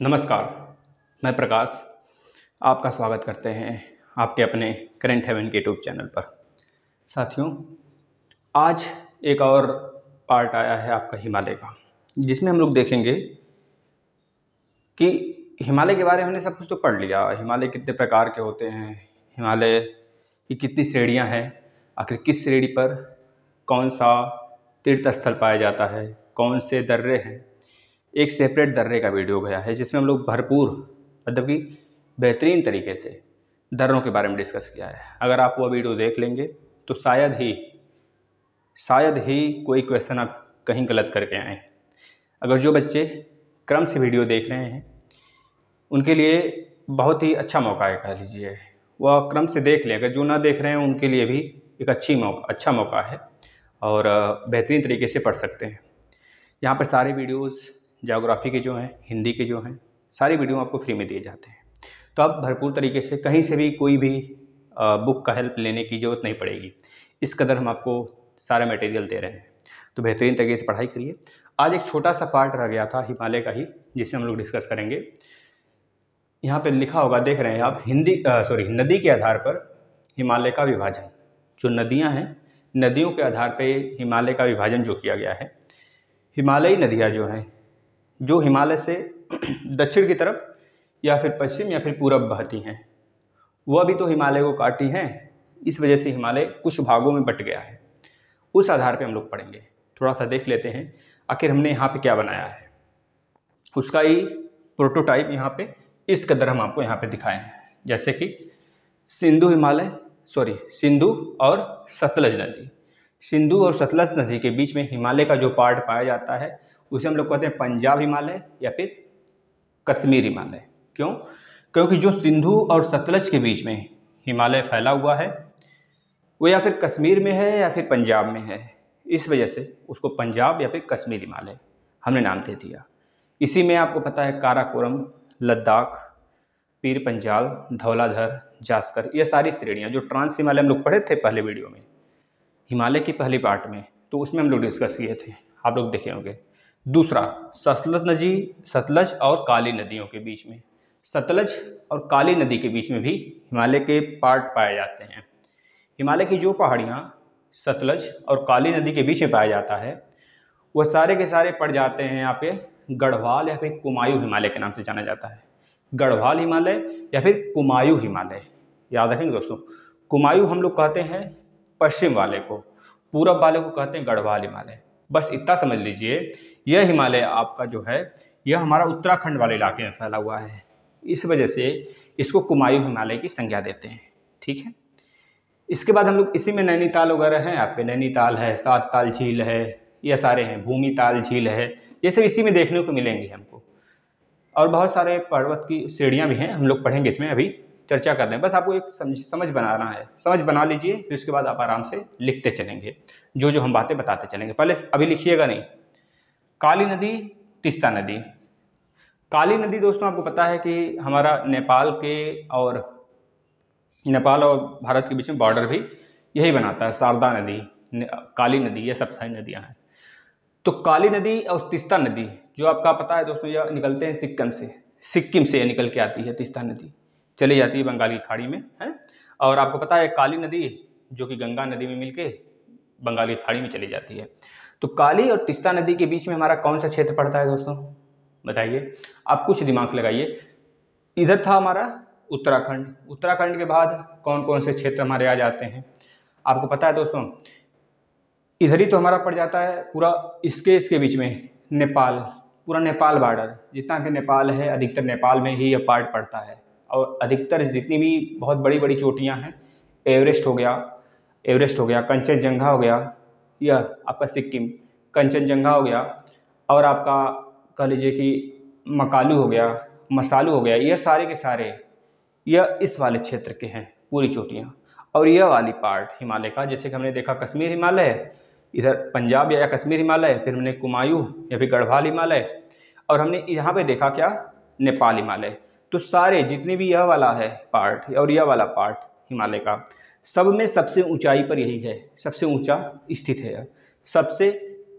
नमस्कार, मैं प्रकाश आपका स्वागत करते हैं आपके अपने करंट हेवन के यूट्यूब चैनल पर। साथियों, आज एक और पार्ट आया है आपका हिमालय का, जिसमें हम लोग देखेंगे कि हिमालय के बारे में हमने सब कुछ तो पढ़ लिया। हिमालय कितने प्रकार के होते हैं, हिमालय की कितनी श्रेणियां हैं, आखिर किस श्रेणी पर कौन सा तीर्थ स्थल पाया जाता है, कौन से दर्रे हैं। एक सेपरेट दर्रे का वीडियो गया है जिसमें हम लोग भरपूर मतलब कि बेहतरीन तरीके से दर्रों के बारे में डिस्कस किया है। अगर आप वो वीडियो देख लेंगे तो शायद ही कोई क्वेश्चन आप कहीं गलत करके आएँ। अगर जो बच्चे क्रम से वीडियो देख रहे हैं उनके लिए बहुत ही अच्छा मौका है, कह लीजिए वह क्रम से देख लें। अगर जो ना देख रहे हैं उनके लिए भी एक अच्छा मौका है और बेहतरीन तरीके से पढ़ सकते हैं। यहाँ पर सारे वीडियोज़ ज्योग्राफी के जो हैं, हिंदी के जो हैं, सारी वीडियो आपको फ्री में दिए जाते हैं। तो आप भरपूर तरीके से कहीं से भी कोई भी बुक का हेल्प लेने की ज़रूरत नहीं पड़ेगी। इस कदर हम आपको सारा मटेरियल दे रहे हैं, तो बेहतरीन तरीके से पढ़ाई करिए। आज एक छोटा सा पार्ट रह गया था हिमालय का ही, जिसे हम लोग डिस्कस करेंगे। यहाँ पे लिखा होगा, देख रहे हैं आप, नदी के आधार पर हिमालय का विभाजन। जो नदियाँ हैं, नदियों के आधार पर हिमालय का विभाजन जो किया गया है। हिमालयी नदियाँ जो हैं, जो हिमालय से दक्षिण की तरफ या फिर पश्चिम या फिर पूरब बहती हैं, वह भी तो हिमालय को काटी हैं। इस वजह से हिमालय कुछ भागों में बट गया है। उस आधार पे हम लोग पढ़ेंगे। थोड़ा सा देख लेते हैं आखिर हमने यहाँ पे क्या बनाया है। उसका ही प्रोटोटाइप यहाँ पे इस कदर हम आपको यहाँ पे दिखाए हैं। जैसे कि सिंधु और सतलज नदी। सिंधु और सतलज नदी के बीच में हिमालय का जो पार्ट पाया जाता है उसे हम लोग कहते हैं पंजाब हिमालय या फिर कश्मीर हिमालय। क्यों? क्योंकि जो सिंधु और सतलज के बीच में हिमालय फैला हुआ है वो या फिर कश्मीर में है या फिर पंजाब में है। इस वजह से उसको पंजाब या फिर कश्मीर हिमालय हमने नाम दे दिया। इसी में आपको पता है काराकोरम, लद्दाख, पीर पंजाल, धौलाधर, जास्कर, ये सारी श्रेणियाँ जो ट्रांस हिमालय हम लोग पढ़े थे पहले वीडियो में, हिमालय की पहली पार्ट में, तो उसमें हम लोग डिस्कस किए थे, आप लोग देखे होंगे। दूसरा, सतलज और काली नदियों के बीच में, सतलज और काली नदी के बीच में भी हिमालय के पार्ट पाए जाते हैं। हिमालय की जो पहाड़ियाँ सतलज और काली नदी के बीच में पाया जाता है वह सारे के सारे पड़ जाते हैं यहाँ पे गढ़वाल या फिर कुमायूं हिमालय के नाम से जाना जाता है। गढ़वाल हिमालय या फिर कुमायूं हिमालय, याद रखेंगे दोस्तों। कुमायूं हम लोग कहते हैं पश्चिम वाले को, पूरब वाले को कहते हैं गढ़वाल हिमालय। बस इतना समझ लीजिए, यह हिमालय आपका जो है यह हमारा उत्तराखंड वाले इलाके में फैला हुआ है। इस वजह से इसको कुमायूं हिमालय की संज्ञा देते हैं। ठीक है। इसके बाद हम लोग इसी में नैनीताल वगैरह हैं, आपके नैनीताल है, सात ताल झील है, ये सारे हैं, भूमिताल झील है, ये सब इसी में देखने को मिलेंगे हमको। और बहुत सारे पर्वत की श्रेणियाँ भी हैं, हम लोग पढ़ेंगे, इसमें अभी चर्चा कर रहे हैं। बस आपको एक समझ बनाना है, समझ बना लीजिए, फिर उसके बाद आप आराम से लिखते चलेंगे, जो जो हम बातें बताते चलेंगे। पहले अभी लिखिएगा नहीं। काली नदी, तीस्ता नदी। काली नदी दोस्तों आपको पता है कि हमारा नेपाल और भारत के बीच में बॉर्डर भी यही बनाता है। शारदा नदी, काली नदी, ये सब सारी नदियाँ हैं। तो काली नदी और तीस्ता नदी जो आपका पता है दोस्तों, यह निकलते हैं सिक्किम से ये निकल के आती है। तीस्ता नदी चली जाती है बंगाल की खाड़ी में, है। और आपको पता है काली नदी जो कि गंगा नदी में मिलके बंगाल की खाड़ी में चली जाती है। तो काली और तीस्ता नदी के बीच में हमारा कौन सा क्षेत्र पड़ता है दोस्तों, बताइए। आप कुछ दिमाग लगाइए। इधर था हमारा उत्तराखंड। उत्तराखंड के बाद कौन कौन से क्षेत्र हमारे आ जाते हैं, आपको पता है दोस्तों। इधर ही तो हमारा पड़ जाता है पूरा इसके बीच में नेपाल, पूरा नेपाल बॉर्डर, जितना भी नेपाल है अधिकतर नेपाल में ही यह पार्ट पड़ता है। और अधिकतर जितनी भी बहुत बड़ी बड़ी चोटियाँ हैं, एवरेस्ट हो गया, कंचनजंगा हो गया, यह आपका सिक्किम, कंचनजंगा हो गया, और आपका कह लीजिए कि मकालू हो गया, मसालू हो गया, ये सारे के सारे यह इस वाले क्षेत्र के हैं पूरी चोटियाँ। और यह वाली पार्ट हिमालय का, जैसे कि हमने देखा कश्मीर हिमालय, इधर पंजाब या कश्मीर हिमालय, फिर हमने कुमायूं या फिर गढ़वाल हिमालय, और हमने यहाँ पे देखा क्या, नेपाल हिमालय। तो सारे जितने भी यह वाला है पार्ट और यह वाला पार्ट हिमालय का, सब में सबसे ऊंचाई पर यही है, सबसे ऊंचा स्थित है।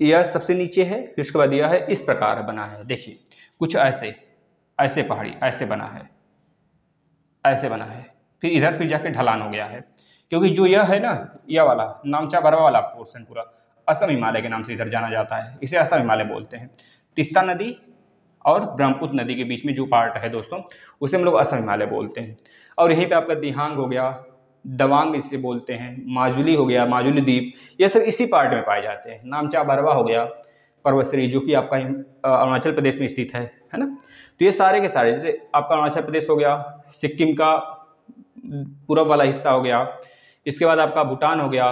यह सबसे नीचे है, फिर उसके बाद यह है, इस प्रकार बना है। देखिए कुछ ऐसे, ऐसे पहाड़ी ऐसे बना है, ऐसे बना है, फिर इधर फिर जाके ढलान हो गया है, क्योंकि जो यह है ना, यह वाला नामचा बरवा वाला पोर्शन पूरा असम हिमालय के नाम से इधर जाना जाता है, इसे असम हिमालय बोलते हैं। तीस्ता नदी और ब्रह्मपुत्र नदी के बीच में जो पार्ट है दोस्तों, उसे हम लोग असम हिमालय बोलते हैं। और यहीं पे आपका दिहांग हो गया, दवांग इसे बोलते हैं, माजुली हो गया, माजुली द्वीप, ये सब इसी पार्ट में पाए जाते हैं। नामचा बरवा हो गया पर्वतश्रेणी, जो कि आपका अरुणाचल प्रदेश में स्थित है ना। तो ये सारे के सारे, जैसे आपका अरुणाचल प्रदेश हो गया, सिक्किम का पूर्व वाला हिस्सा हो गया, इसके बाद आपका भूटान हो गया,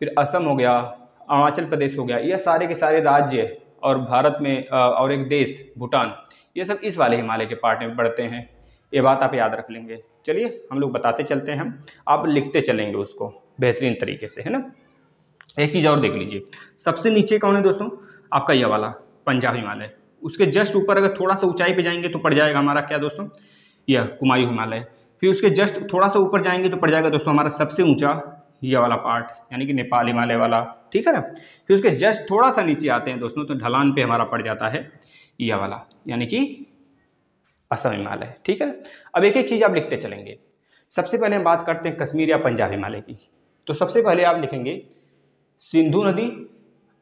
फिर असम हो गया, अरुणाचल प्रदेश हो गया, ये सारे के सारे राज्य और भारत में और एक देश भूटान, ये सब इस वाले हिमालय के पार्ट में पड़ते हैं। ये बात आप याद रख लेंगे। चलिए हम लोग बताते चलते हैं, आप लिखते चलेंगे उसको बेहतरीन तरीके से, है ना। एक चीज़ और देख लीजिए, सबसे नीचे कौन है दोस्तों, आपका यह वाला पंजाब हिमालय। उसके जस्ट ऊपर अगर थोड़ा सा ऊंचाई पे जाएंगे तो पड़ जाएगा हमारा क्या दोस्तों, यह कुमायूं हिमालय। फिर उसके जस्ट थोड़ा सा ऊपर जाएंगे तो पड़ जाएगा दोस्तों हमारा सबसे ऊंचा यह वाला पार्ट, यानी कि नेपाल हिमालय वाला, ठीक है ना। फिर उसके जस्ट थोड़ा सा नीचे आते हैं दोस्तों, तो ढलान पे हमारा पड़ जाता है यह वाला, यानी कि असम हिमालय, ठीक है। अब एक एक चीज़ आप लिखते चलेंगे। सबसे पहले हम बात करते हैं कश्मीर या पंजाब हिमालय की। तो सबसे पहले आप लिखेंगे सिंधु नदी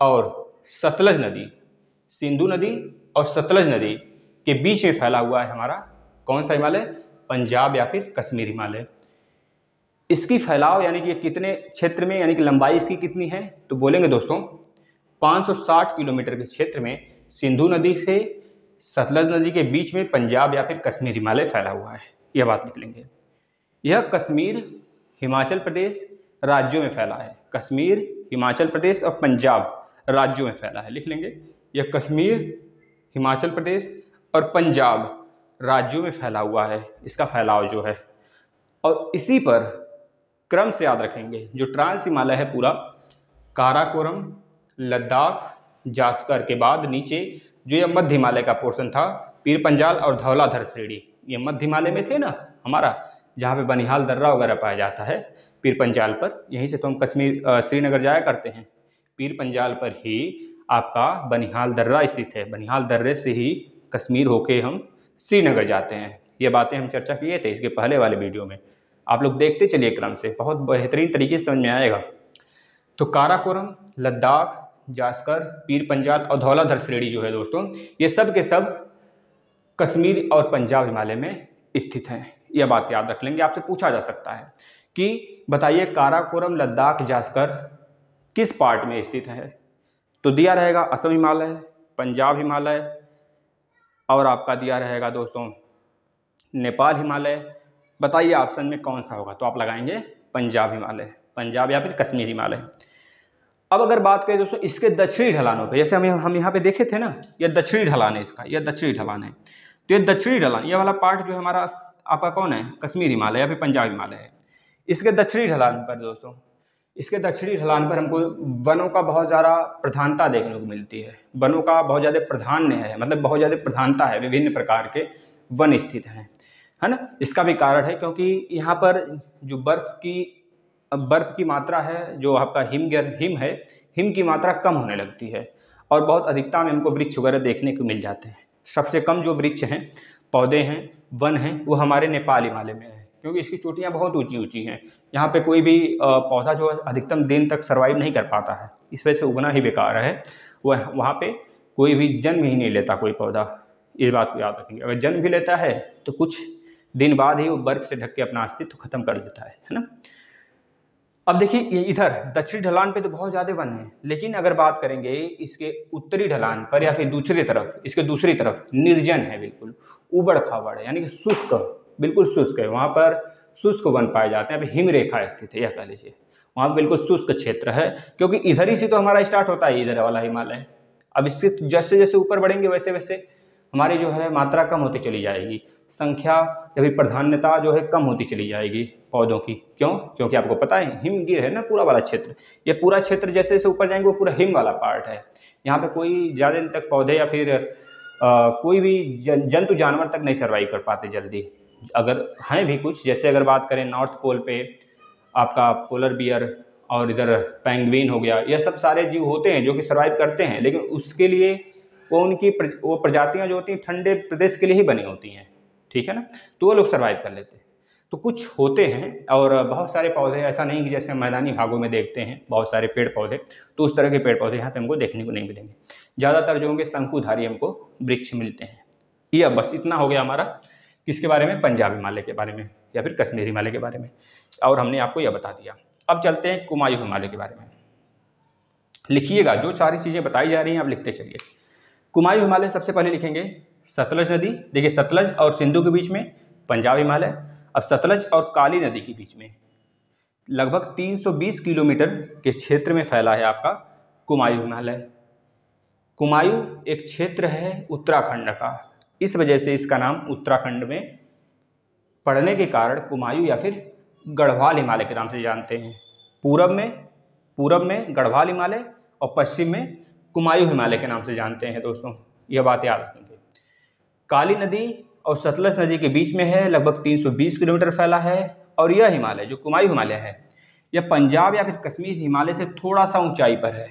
और सतलज नदी, सिंधु नदी और सतलज नदी के बीच में फैला हुआ है हमारा कौन सा हिमालय, पंजाब या फिर कश्मीर हिमालय। इसकी फैलाव यानी कि कितने क्षेत्र में, यानी कि लंबाई इसकी कितनी है, तो बोलेंगे दोस्तों 560 किलोमीटर के क्षेत्र में सिंधु नदी से सतलज नदी के बीच में पंजाब या फिर कश्मीर हिमालय फैला हुआ है। यह बात लिख लेंगे। यह कश्मीर हिमाचल प्रदेश राज्यों में फैला है, कश्मीर हिमाचल प्रदेश और पंजाब राज्यों में फैला है, लिख लेंगे। यह कश्मीर हिमाचल प्रदेश और पंजाब राज्यों में फैला हुआ है, इसका फैलाव जो है। और इसी पर क्रम से याद रखेंगे, जो ट्रांस हिमालय है पूरा, काराकोरम, लद्दाख, जास्कर के बाद नीचे जो यह मध्य हिमालय का पोर्शन था, पीर पंजाल और धौलाधर श्रेणी, ये मध्य हिमालय में थे ना हमारा, जहाँ पे बनिहाल दर्रा वगैरह पाया जाता है पीर पंजाल पर। यहीं से तो हम कश्मीर श्रीनगर जाया करते हैं, पीर पंजाल पर ही आपका बनिहाल दर्रा स्थित है, बनिहाल दर्रे से ही कश्मीर होके हम श्रीनगर जाते हैं। ये बातें हम चर्चा किए थे इसके पहले वाले वीडियो में, आप लोग देखते चलिए क्रम से, बहुत बेहतरीन तरीके से समझ में आएगा। तो काराकोरम, लद्दाख, जास्कर, पीर पंजाल और धौलाधर श्रेणी जो है दोस्तों, ये सब के सब कश्मीर और पंजाब हिमालय में स्थित हैं। यह बात याद रख लेंगे। आपसे पूछा जा सकता है कि बताइए काराकोरम, लद्दाख, जास्कर किस पार्ट में स्थित है, तो दिया रहेगा असम हिमालय, पंजाब हिमालय और आपका दिया रहेगा दोस्तों नेपाल हिमालय। बताइए ऑप्शन में कौन सा होगा, तो आप लगाएंगे पंजाब हिमालय, पंजाब या फिर कश्मीर हिमालय। अब अगर बात करें दोस्तों इसके दक्षिणी ढलानों पे, जैसे हम यहाँ पे देखे थे ना, यह दक्षिणी ढलान है इसका, यह दक्षिणी ढलान है। तो ये दक्षिणी ढलान, ये वाला पार्ट जो है हमारा आपका कौन है, कश्मीर हिमालय या फिर पंजाब हिमालय है। इसके दक्षिणी ढलान पर दोस्तों, इसके दक्षिणी ढलान पर हमको वनों का बहुत ज़्यादा प्रधानता देखने को मिलती है, वनों का बहुत ज़्यादा प्राधान्य है, मतलब बहुत ज़्यादा प्रधानता है, विभिन्न प्रकार के वन स्थित हैं, है ना। इसका भी कारण है क्योंकि यहाँ पर जो बर्फ़ की मात्रा है, जो आपका हिम है, हिम की मात्रा कम होने लगती है और बहुत अधिकता में हमको वृक्ष वगैरह देखने को मिल जाते हैं। सबसे कम जो वृक्ष हैं, पौधे हैं, वन हैं, वो हमारे नेपाल हिमालय में है, क्योंकि इसकी चोटियाँ बहुत ऊंची ऊंची हैं। यहाँ पे कोई भी पौधा जो है अधिकतम दिन तक सर्वाइव नहीं कर पाता है, इस वजह से उगना ही बेकार है। वहाँ पे कोई भी जन्म ही नहीं लेता कोई पौधा, इस बात को याद रखेंगे। अगर जन्म भी लेता है तो कुछ दिन बाद ही वो बर्फ़ से ढक के अपना अस्तित्व खत्म कर देता है ना। अब देखिए ये इधर दक्षिणी ढलान पे तो बहुत ज़्यादा वन है, लेकिन अगर बात करेंगे इसके उत्तरी ढलान पर या फिर दूसरी तरफ, इसके दूसरी तरफ निर्जन है, बिल्कुल उबड़ खाबड़ है, यानी कि शुष्क, बिल्कुल शुष्क है। वहाँ पर शुष्क वन पाए जाते हैं, हिम रेखा स्थित है, यह कह लीजिए वहाँ पर बिल्कुल शुष्क क्षेत्र है, क्योंकि इधर ही से तो हमारा स्टार्ट होता है, इधर वाला हिमालय। अब इसके जैसे जैसे ऊपर बढ़ेंगे वैसे वैसे हमारी जो है मात्रा कम होती चली जाएगी, संख्या या फिर प्राधान्यता जो है कम होती चली जाएगी पौधों की। क्यों? क्योंकि आपको पता है हिमगिर है ना पूरा वाला क्षेत्र, ये पूरा क्षेत्र जैसे जैसे ऊपर जाएंगे वो पूरा हिम वाला पार्ट है। यहाँ पे कोई ज़्यादा दिन तक पौधे या फिर कोई भी जंतु जानवर तक नहीं सर्वाइव कर पाते जल्दी, अगर हैं भी कुछ, जैसे अगर बात करें नॉर्थ पोल पे आपका पोलर बियर और इधर पेंगुइन हो गया, यह सब सारे जीव होते हैं जो कि सर्वाइव करते हैं, लेकिन उसके लिए वो प्रजातियाँ जो होती हैं ठंडे प्रदेश के लिए ही बनी होती हैं, ठीक है ना, तो वो लोग सर्वाइव कर लेते हैं। तो कुछ होते हैं, और बहुत सारे पौधे, ऐसा नहीं कि जैसे मैदानी भागों में देखते हैं बहुत सारे पेड़ पौधे, तो उस तरह के पेड़ पौधे यहाँ पे हमको देखने को नहीं मिलेंगे। ज़्यादातर जो होंगे शंकुधारी हमको वृक्ष मिलते हैं। यह बस इतना हो गया हमारा किसके बारे में, पंजाब हिमालय के बारे में या फिर कश्मीर हिमालय के बारे में, और हमने आपको यह बता दिया। अब चलते हैं कुमायूं हिमालय के बारे में। लिखिएगा, जो सारी चीज़ें बताई जा रही हैं आप लिखते चलिए। कुमायूं हिमालय सबसे पहले लिखेंगे सतलज नदी। देखिए सतलज और सिंधु के बीच में पंजाब हिमालय, अब सतलज और काली नदी के बीच में लगभग 320 किलोमीटर के क्षेत्र में फैला है आपका कुमायूं हिमालय। कुमायूं एक क्षेत्र है उत्तराखंड का, इस वजह से इसका नाम उत्तराखंड में पड़ने के कारण कुमायूं या फिर गढ़वाल हिमालय के नाम से जानते हैं। पूरब में गढ़वाल हिमालय और पश्चिम में कुमायूं हिमालय के नाम से जानते हैं दोस्तों, यह बात याद रखेंगे। काली नदी और सतलज नदी के बीच में है, लगभग 320 किलोमीटर फैला है, और यह हिमालय जो कुमायूं हिमालय है यह पंजाब या फिर कश्मीर हिमालय से थोड़ा सा ऊंचाई पर है,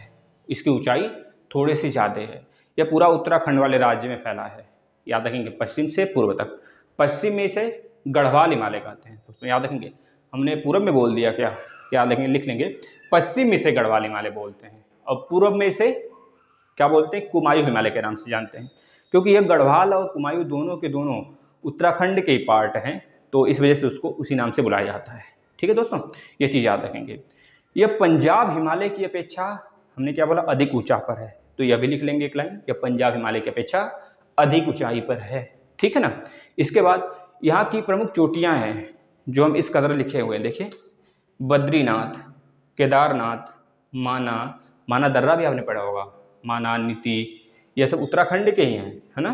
इसकी ऊंचाई थोड़ी सी ज़्यादा है। यह पूरा उत्तराखंड वाले राज्य में फैला है, याद रखेंगे, पश्चिम से पूर्व तक। पश्चिम में इसे गढ़वाल हिमालय कहते हैं दोस्तों, याद रखेंगे, हमने पूर्व में बोल दिया क्या, याद रखेंगे, लिख लेंगे। पश्चिम में इसे गढ़वाल हिमालय बोलते हैं और पूर्व में इसे क्या बोलते हैं, कुमायूं हिमालय के नाम से जानते हैं, क्योंकि यह गढ़वाल और कुमायूं दोनों के दोनों उत्तराखंड के ही पार्ट हैं, तो इस वजह से उसको उसी नाम से बुलाया जाता है। ठीक है दोस्तों, ये चीज़ याद रखेंगे। यह पंजाब हिमालय की अपेक्षा हमने क्या बोला, अधिक ऊंचा पर है, तो यह भी लिख लेंगे एक लाइन, यह पंजाब हिमालय की अपेक्षा अधिक ऊंचाई पर है, ठीक है ना। इसके बाद यहाँ की प्रमुख चोटियाँ हैं जो हम इस कदर लिखे हुए हैं, देखिए बद्रीनाथ, केदारनाथ, माना दर्रा भी आपने पढ़ा होगा, माना, नीति, यह सब उत्तराखंड के ही हैं, है ना।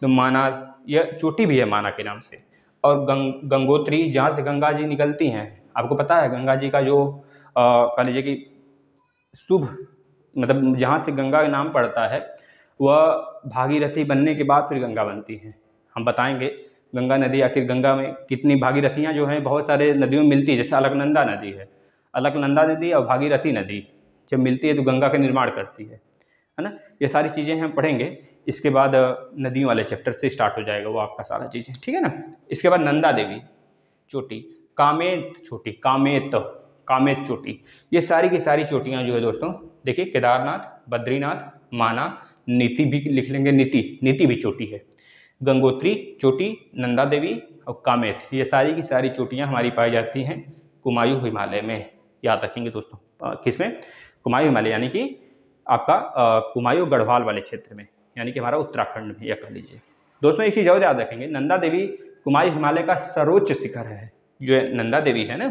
तो माना, यह चोटी भी है माना के नाम से, और गंगोत्री जहाँ से गंगा जी निकलती हैं, आपको पता है गंगा जी का जो कह लीजिए कि शुभ, मतलब जहाँ से गंगा का नाम पड़ता है वह भागीरथी बनने के बाद फिर गंगा बनती है। हम बताएंगे गंगा नदी आखिर, गंगा में कितनी भागीरथियाँ जो हैं बहुत सारे नदियों में मिलती है, जैसे अलकनंदा नदी है, अलकनंदा नदी और भागीरथी नदी जब मिलती है तो गंगा का निर्माण करती है ना। ये सारी चीज़ें हम पढ़ेंगे, इसके बाद नदियों वाले चैप्टर से स्टार्ट हो जाएगा वो आपका सारा चीज़ें, ठीक है ना। इसके बाद नंदा देवी चोटी, कामेत चोटी, ये सारी की सारी चोटियाँ जो है दोस्तों, देखिए केदारनाथ, बद्रीनाथ, माना, नीति भी लिख लेंगे, नीति भी चोटी है, गंगोत्री चोटी, नंदा देवी और कामेत, ये सारी की सारी चोटियाँ हमारी पाई जाती हैं कुमायूं हिमालय में, याद रखेंगे दोस्तों। किसमें, कुमायूं हिमालय, यानी कि आपका कुमायूं गढ़वाल वाले क्षेत्र में, यानी कि हमारा उत्तराखंड में, यह कह लीजिए दोस्तों। एक चीज़ और याद रखेंगे, नंदा देवी कुमायूं हिमालय का सर्वोच्च शिखर है। जो नंदा देवी है ना,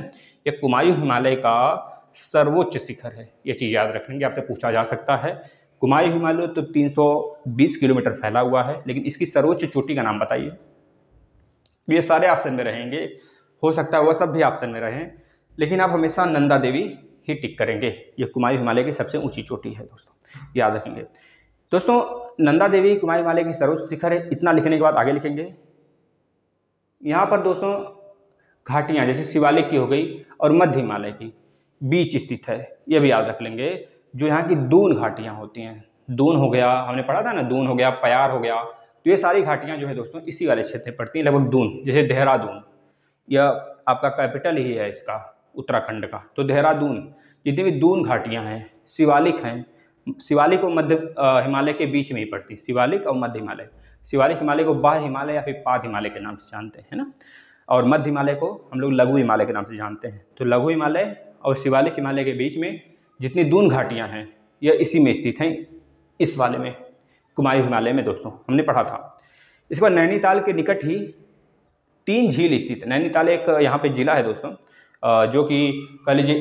यह कुमायूं हिमालय का सर्वोच्च शिखर है, ये चीज़ याद रखेंगे, आपसे पूछा जा सकता है। कुमायूं हिमालय तो 320 किलोमीटर फैला हुआ है, लेकिन इसकी सर्वोच्च चोटी का नाम बताइए। ये सारे ऑप्शन में रहेंगे, हो सकता है वह सब भी ऑप्शन में रहें, लेकिन आप हमेशा नंदा देवी ही टिक करेंगे। ये कुमायूं हिमालय की सबसे ऊंची चोटी है दोस्तों, याद रखेंगे दोस्तों। नंदा देवी कुमायूं हिमालय की सर्वोच्च शिखर है, इतना लिखने के बाद आगे लिखेंगे। यहाँ पर दोस्तों घाटियाँ जैसे शिवालिक की हो गई और मध्य हिमालय की बीच स्थित है, यह भी याद रख लेंगे। जो यहाँ की दून घाटियाँ होती हैं, दून हो गया, हमने पढ़ा था ना, दून हो गया, प्यार हो गया, तो ये सारी घाटियाँ जो है दोस्तों इसी वाले क्षेत्र में पड़ती हैं, लगभग दून, जैसे देहरादून, यह आपका कैपिटल ही है इसका उत्तराखंड का, तो देहरादून, जितनी भी दून घाटियाँ हैं, शिवालिक हैं, शिवालिक और मध्य हिमालय के बीच में ही पड़ती, शिवालिक और मध्य हिमालय। शिवालिक हिमालय को बाह्य हिमालय या फिर पाद हिमालय के नाम से जानते हैं ना, और मध्य हिमालय को हम लोग लघु हिमालय के नाम से जानते हैं। तो लघु हिमालय और शिवालिक हिमालय के बीच में जितनी दून घाटियाँ हैं यह इसी में स्थित हैं, इस वाले में, कुमायूं हिमालय में दोस्तों, हमने पढ़ा था। इसके बाद नैनीताल के निकट ही 3 झील स्थित है। नैनीताल एक यहाँ पे जिला है दोस्तों, जो कि कह लीजिए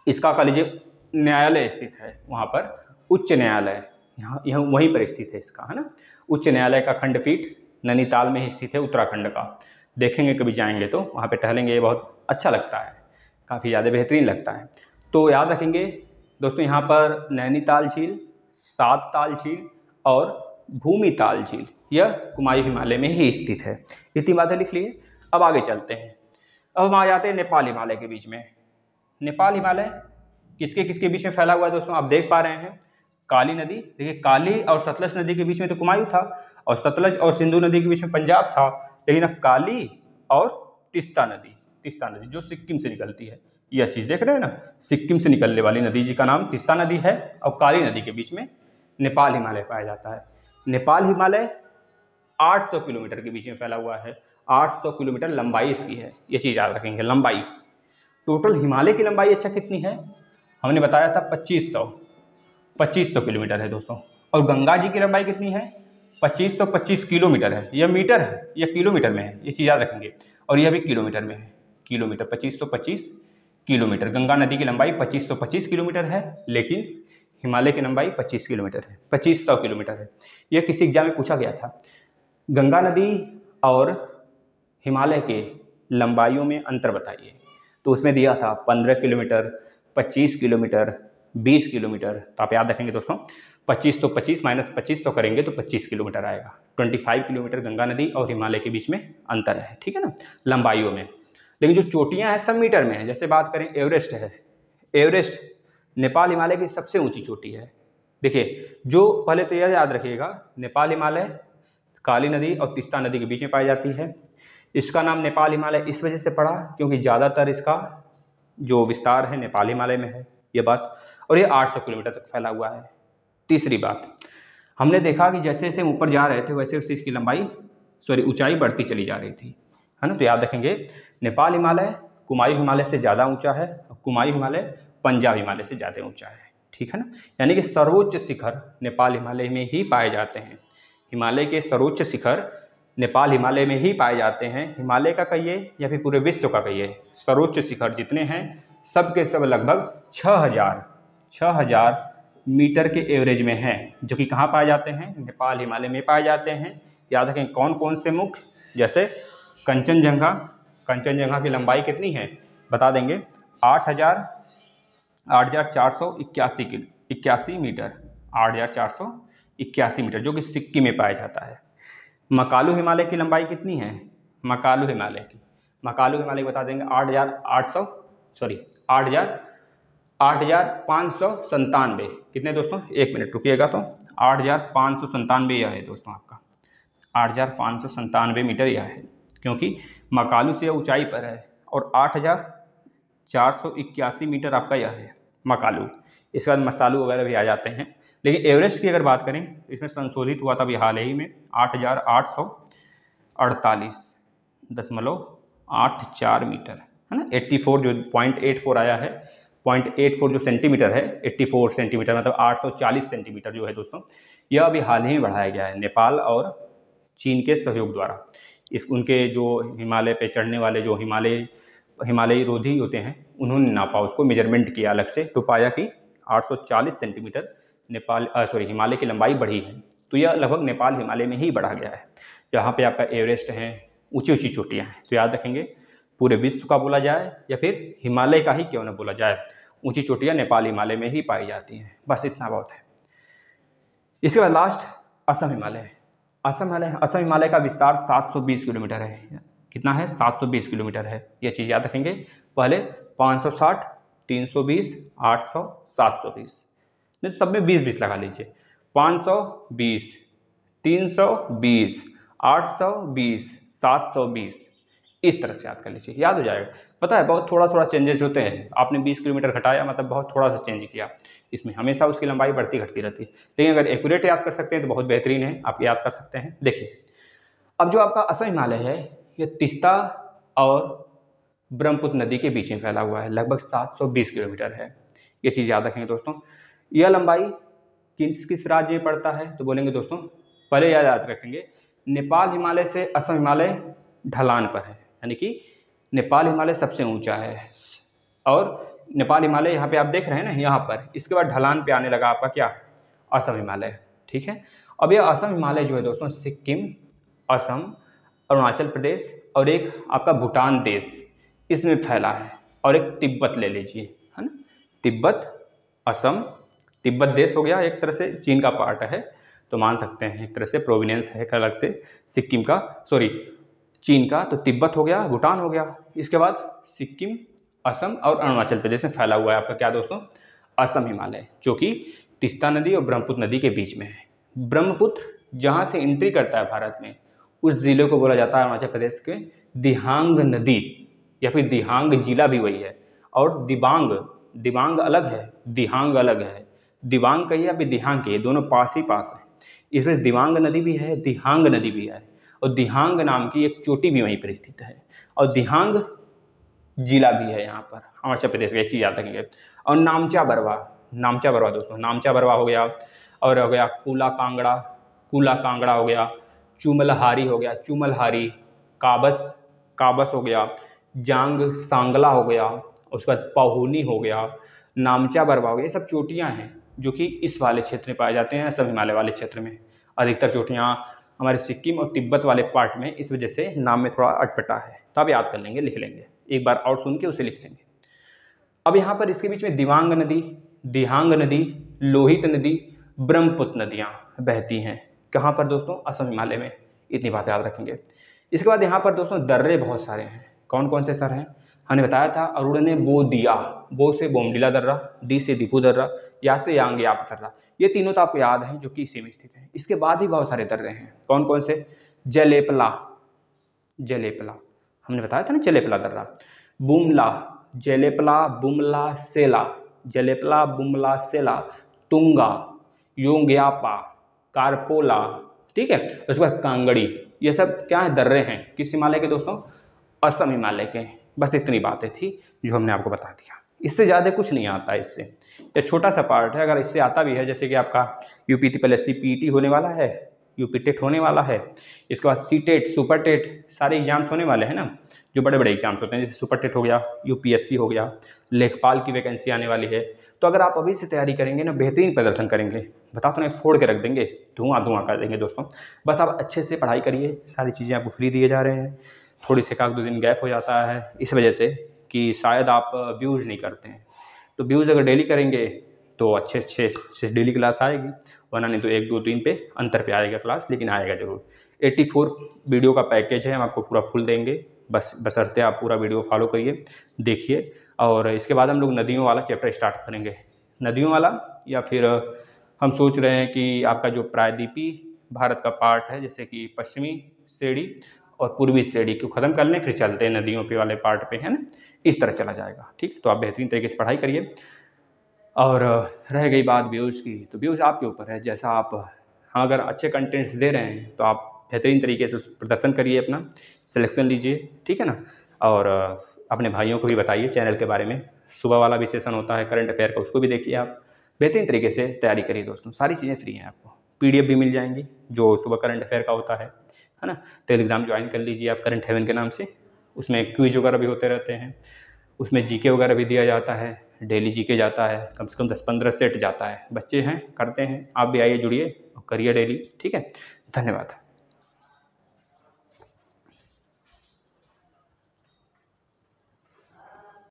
इसका कह लीजिए न्यायालय स्थित है, वहाँ पर उच्च न्यायालय यहाँ वहीं पर स्थित है इसका, है ना। उच्च न्यायालय का खंडपीठ नैनीताल में ही स्थित है उत्तराखंड का, देखेंगे कभी जाएंगे तो वहाँ पे टहलेंगे, ये बहुत अच्छा लगता है, काफ़ी ज़्यादा बेहतरीन लगता है। तो याद रखेंगे दोस्तों, यहाँ पर नैनीताल झील, सात ताल झील और भूमिताल झील, यह कुमायूं हिमालय में ही स्थित है। इतनी बातें लिख लिए। अब आगे चलते हैं, अब हम आ जाते हैं नेपाल हिमालय के बीच में। नेपाल हिमालय किसके किसके बीच में फैला हुआ है दोस्तों, आप देख पा रहे हैं, काली नदी, देखिए काली और सतलज नदी के बीच में तो कुमायूं था, और सतलज और सिंधु नदी के बीच में पंजाब था, लेकिन अब काली और तीस्ता नदी जो सिक्किम से निकलती है, यह चीज़ देख रहे हैं ना, सिक्किम से निकलने वाली नदी जी का नाम तीस्ता नदी है, और काली नदी के बीच में नेपाल हिमालय पाया जाता है। नेपाल हिमालय 800 किलोमीटर के बीच में फैला हुआ है, 800 किलोमीटर लंबाई इसकी है, ये चीज़ याद रखेंगे लंबाई। टोटल हिमालय की लंबाई अच्छा कितनी है, हमने बताया था 2500 किलोमीटर है दोस्तों। और गंगा जी की लंबाई कितनी है, 2525 किलोमीटर है, यह मीटर है, यह किलोमीटर में है, ये चीज़ याद रखेंगे। और यह भी किलोमीटर में है, किलोमीटर 2525 किलोमीटर। गंगा नदी की लंबाई 2525 किलोमीटर है, लेकिन हिमालय की लंबाई 25 किलोमीटर है, 2500 किलोमीटर है। यह किसी एग्जाम में पूछा गया था। गंगा नदी और हिमालय के लंबाइयों में अंतर बताइए, तो उसमें दिया था 15 किलोमीटर, 25 किलोमीटर, 20 किलोमीटर। तो आप याद रखेंगे दोस्तों, 25 तो 25 माइनस 2500 करेंगे तो 25 किलोमीटर आएगा। 25 किलोमीटर गंगा नदी और हिमालय के बीच में अंतर है, ठीक है ना, लंबाइयों में। लेकिन जो चोटियां हैं सब मीटर में है। जैसे बात करें एवरेस्ट है, एवरेस्ट नेपाल हिमालय की सबसे ऊंची चोटी है। देखिए, जो पहले तो यह याद रखिएगा, नेपाल हिमालय काली नदी और तीस्ता नदी के बीच में पाई जाती है। इसका नाम नेपाल हिमालय इस वजह से पड़ा क्योंकि ज़्यादातर इसका जो विस्तार है नेपाल हिमालय में है, ये बात। और ये 800 किलोमीटर तक फैला हुआ है। तीसरी बात, हमने देखा कि जैसे जैसे हम ऊपर जा रहे थे वैसे वैसे इसकी ऊंचाई बढ़ती चली जा रही थी, है ना। तो याद रखेंगे, नेपाल हिमालय कुमायूं हिमालय से ज़्यादा ऊंचा है, और कुमायूं हिमालय पंजाब हिमालय से ज़्यादा ऊंचा है, ठीक है ना। यानी कि सर्वोच्च शिखर नेपाल हिमालय में ही पाए जाते हैं। हिमालय के सर्वोच्च शिखर नेपाल हिमालय में ही पाए जाते हैं। हिमालय का कहिए या फिर पूरे विश्व का कहिए, सर्वोच्च शिखर जितने हैं सब के सब लगभग 6000 मीटर के एवरेज में हैं, जो कि कहाँ पाए जाते हैं, नेपाल हिमालय में पाए जाते हैं। याद रखें कौन कौन से मुख्य, जैसे कंचनजंगा की लंबाई कितनी है बता देंगे, 8481 मीटर, 8481 मीटर, जो कि सिक्किम में पाया जाता है। मकालू हिमालय की लंबाई कितनी है, मकालू हिमालय की बता देंगे 8597। कितने दोस्तों, एक मिनट रुकिएगा, तो 8597 यह है दोस्तों आपका, 8597 मीटर यह है, क्योंकि मकालू से ऊंचाई पर है, और 8481 मीटर आपका यह है मकालू। इसके बाद मसालू वगैरह भी आ जाते हैं। लेकिन एवरेस्ट की अगर बात करें, इसमें संशोधित हुआ था अभी हाल ही में 8848.84 मीटर, है ना। 84 जो 0.84 आया है, 0.84 जो सेंटीमीटर है, 84 सेंटीमीटर मतलब 840 सेंटीमीटर जो है दोस्तों, यह अभी हाल ही में बढ़ाया गया है नेपाल और चीन के सहयोग द्वारा। उनके जो हिमालय पे चढ़ने वाले जो हिमालयी रोधी होते हैं, उन्होंने नापा, उसको मेजरमेंट किया अलग से, तो पाया कि 840 सेंटीमीटर हिमालय की लंबाई बढ़ी है। तो यह लगभग नेपाल हिमालय में ही बढ़ा गया है। जहाँ पे आपका एवरेस्ट है, ऊंची ऊंची चोटियाँ हैं, तो याद रखेंगे पूरे विश्व का बोला जाए या फिर हिमालय का ही क्यों न बोला जाए, ऊंची चोटियाँ नेपाल हिमालय में ही पाई जाती हैं। बस इतना बहुत है। इसके बाद लास्ट असम हिमालय। असम हिमालय का विस्तार 720 किलोमीटर है। कितना है, 720 किलोमीटर है। यह चीज़ याद रखेंगे। पहले 560, 320, 800, 720, नहीं सब में 20-20 लगा लीजिए। 520, 320, 820, 720, इस तरह से याद कर लीजिए, याद हो जाएगा। पता है बहुत थोड़ा चेंजेस होते हैं। आपने 20 किलोमीटर घटाया मतलब बहुत थोड़ा सा चेंज किया, इसमें हमेशा उसकी लंबाई बढ़ती घटती रहती है। लेकिन अगर एक्यूरेट याद कर सकते हैं तो बहुत बेहतरीन है, आप याद कर सकते हैं। देखिए, अब जो आपका असम हिमालय है, ये तीस्ता और ब्रह्मपुत्र नदी के बीच में फैला हुआ है, लगभग 720 किलोमीटर है। ये चीज़ याद रखेंगे दोस्तों। यह लंबाई किस राज्य में पड़ता है, तो बोलेंगे दोस्तों, पहले याद रखेंगे, नेपाल हिमालय से असम हिमालय ढलान पर है, यानी कि नेपाल हिमालय सबसे ऊंचा है, और नेपाल हिमालय यहाँ पे आप देख रहे हैं ना, यहाँ पर, इसके बाद ढलान पे आने लगा आपका क्या, असम हिमालय, ठीक है। अब यह असम हिमालय जो है दोस्तों, सिक्किम, असम, अरुणाचल प्रदेश और एक आपका भूटान देश, इसमें फैला है। और एक तिब्बत ले लीजिए, है ना, तिब्बत, असम, तिब्बत देश हो गया, एक तरह से चीन का पार्ट है, तो मान सकते हैं एक तरह से प्रोविनेंस है अलग से सिक्किम का, चीन का। तो तिब्बत हो गया, भूटान हो गया। इसके बाद सिक्किम, असम और अरुणाचल प्रदेश में फैला हुआ है आपका क्या दोस्तों, असम हिमालय, जो कि तीस्ता नदी और ब्रह्मपुत्र नदी के बीच में है। ब्रह्मपुत्र जहाँ से एंट्री करता है भारत में, उस ज़िले को बोला जाता है अरुणाचल प्रदेश के दिहांग नदी, या फिर दिहांग जिला भी वही है। और दिबांग, दिबांग अलग है, दिहांग अलग है। दिबांग कहिए या फिर दिहांग कहिए, दोनों पास ही पास है। इसमें दिबांग नदी भी है, दिहांग नदी भी है, और दिहांग नाम की एक चोटी भी वहीं पर स्थित है, और दिहांग जिला भी है यहाँ पर अरुणाचल प्रदेश का। एक चीज़ याद रखेंगे। और नामचा बरवा, नामचा बरवा दोस्तों, नामचा बरवा हो गया, और हो गया कूला कांगड़ा, कूला कांगड़ा हो गया, चुमलहारी हो गया, चुमलहारी, काबस, काबस हो गया, जांग सांगला हो गया, उसके बाद पहुनी हो गया, नामचा बरवा हो गया। ये सब चोटियाँ हैं जो कि इस वाले क्षेत्र में पाए जाते हैं, सब हिमालय वाले क्षेत्र में। अधिकतर चोटियाँ हमारे सिक्किम और तिब्बत वाले पार्ट में, इस वजह से नाम में थोड़ा अटपटा है, तो आप याद कर लेंगे, लिख लेंगे, एक बार और सुन के उसे लिख लेंगे। अब यहाँ पर इसके बीच में दिबांग नदी, दिहांग नदी, लोहित नदी, ब्रह्मपुत्र नदियाँ बहती हैं। कहाँ पर दोस्तों? असम हिमालय में। इतनी बात याद रखेंगे। इसके बाद यहाँ पर दोस्तों दर्रे बहुत सारे हैं। कौन कौन से सर हैं? हमने बताया था, अरुण ने बो दिया, बो से बोमडिला दर्रा, दी से दीपू दर्रा, या से यांगयाप दर्रा। ये तीनों तो आपको याद हैं जो कि इसी में स्थित हैं। इसके बाद ही बहुत सारे दर्रे हैं। कौन कौन से? जलेपला, जलेपला हमने बताया था ना, जलेपला दर्रा, बुमला, जलेपला, बुमला, सेला, जलेपला, बुमला, सेला, तुंगा, योंग्यापा, कारपोला, ठीक है। उसके बाद कांगड़ी। ये सब क्या है? दर्रे हैं। किस हिमालय के दोस्तों? असम हिमालय के। बस इतनी बातें थी जो हमने आपको बता दिया। इससे ज़्यादा कुछ नहीं आता है इससे, ये छोटा सा पार्ट है। अगर इससे आता भी है, जैसे कि आपका यूपीपीएससी पीटी होने वाला है, यूपी टेट होने वाला है, इसके बाद सी टेट, सुपर टेट, सारे एग्जाम्स होने वाले हैं ना, जो बड़े बड़े एग्जाम्स होते हैं, जैसे सुपर टेट हो गया, यूपीएससी हो गया, लेखपाल की वैकेंसी आने वाली है। तो अगर आप अभी से तैयारी करेंगे ना, बेहतरीन प्रदर्शन करेंगे, बता तो नहीं, फोड़ के रख देंगे, धुआं धुआं कर देंगे दोस्तों। बस आप अच्छे से पढ़ाई करिए, सारी चीज़ें आपको फ्री दिए जा रहे हैं। थोड़ी से 1-2 दिन गैप हो जाता है इस वजह से कि शायद आप व्यूज़ नहीं करते हैं। तो व्यूज़ अगर डेली करेंगे तो अच्छे से डेली क्लास आएगी, वरना नहीं तो 1-2 दिन पे अंतर पे आएगा क्लास, लेकिन आएगा ज़रूर। 84 वीडियो का पैकेज है, हम आपको पूरा फुल देंगे, बस बशर्ते आप पूरा वीडियो फॉलो करिए, देखिए। और इसके बाद हम लोग नदियों वाला चैप्टर स्टार्ट करेंगे। नदियों वाला, या फिर हम सोच रहे हैं कि आपका जो प्रायद्वीपीय भारत का पार्ट है, जैसे कि पश्चिमी श्रेणी और पूर्वी श्रेणी को ख़त्म कर लें, फिर चलते हैं नदियों पे वाले पार्ट पे, है ना। इस तरह चला जाएगा, ठीक है। तो आप बेहतरीन तरीके से पढ़ाई करिए। और रह गई बात व्यूज़ की, तो व्यूज़ आपके ऊपर है, जैसा आप, हाँ, अगर अच्छे कंटेंट्स दे रहे हैं तो आप बेहतरीन तरीके से प्रदर्शन करिए, अपना सिलेक्शन लीजिए, ठीक है ना। और अपने भाइयों को भी बताइए चैनल के बारे में। सुबह वाला भी सेशन होता है करंट अफेयर का, उसको भी देखिए आप। बेहतरीन तरीके से तैयारी करिए दोस्तों, सारी चीज़ें फ्री हैं, आपको PDF भी मिल जाएंगी जो सुबह करंट अफेयर का होता है ना। टेलीग्राम ज्वाइन कर लीजिए आप करंट हेवन के नाम से, उसमें क्विज वगैरह भी होते रहते हैं, उसमें जीके वगैरह भी दिया जाता है, डेली जीके जाता है, कम से कम 10-15 सेट जाता है। बच्चे हैं, करते हैं, आप भी आइए, जुड़िए और करिए डेली, ठीक है। धन्यवाद।